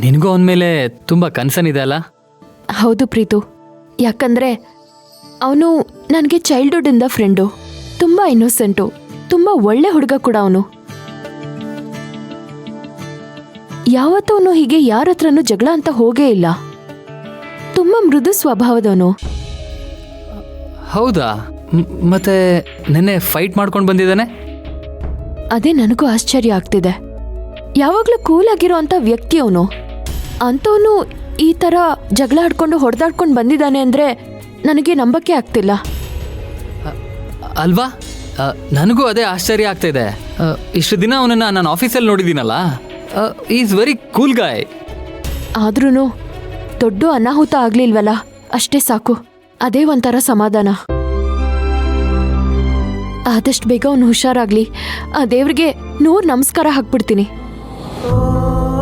ನಿನಗೂ ಅವನ ಮೇಲೆ ತುಂಬ ಕನ್ಸರ್ನ್ ಇದೆ ಅಲ್ಲ? ಹೌದು ಪ್ರೀತು, ಯಾಕಂದ್ರೆ ಅವನು ನನಗೆ ಚೈಲ್ಡ್ಹುಡ್ಡಿಂದ ಫ್ರೆಂಡು, ತುಂಬ ಇನ್ನೋಸೆಂಟು, ತುಂಬ ಒಳ್ಳೆ ಹುಡುಗ ಕೂಡ ಅವನು. ಯಾವತ್ತೂ ಅವನು ಹೀಗೆ ಯಾರ ಹತ್ರನೂ ಜಗಳ ಅಂತ ಹೋಗೇ ಇಲ್ಲ. ತುಂಬ ಮೃದು ಸ್ವಭಾವದವನು. ಹೌದಾ? ಮತ್ತೆ ನಿನ್ನೆ ಫೈಟ್ ಮಾಡ್ಕೊಂಡು ಬಂದಿದ್ದಾನೆ? ಅದೇ ನನಗೂ ಆಶ್ಚರ್ಯ ಆಗ್ತಿದೆ. ಯಾವಾಗಲೂ ಕೂಲ್ ಆಗಿರೋ ಅಂಥ ವ್ಯಕ್ತಿ ಅವನು. ಅಂಥವನು ಈ ಥರ ಜಗಳ ಆಡ್ಕೊಂಡು ಹೊಡೆದಾಡ್ಕೊಂಡು ಬಂದಿದ್ದಾನೆ ಅಂದರೆ ನನಗೆ ನಂಬಕ್ಕೆ ಆಗ್ತಿಲ್ಲ. ಅಲ್ವಾ? ನನಗೂ ಅದೇ ಆಶ್ಚರ್ಯ ಆಗ್ತಾಯಿದೆ. ಇಷ್ಟು ದಿನ ಅವನನ್ನು ನಾನು ಆಫೀಸಲ್ಲಿ ನೋಡಿದ್ದೀನಲ್ಲ, ಈಸ್ ವೆರಿ ಕೂಲ್ ಗಾಯ್. ಆದ್ರೂ ದೊಡ್ಡ ಅನಾಹುತ ಆಗ್ಲಿಲ್ವಲ್ಲ, ಅಷ್ಟೇ ಸಾಕು. ಅದೇ ಒಂಥರ ಸಮಾಧಾನ. ಆದಷ್ಟು ಬೇಗ ಅವನು ಹುಷಾರಾಗ್ಲಿ. ಆ ದೇವ್ರಿಗೆ 100 ನಮಸ್ಕಾರ ಹಾಕ್ಬಿಡ್ತೀನಿ.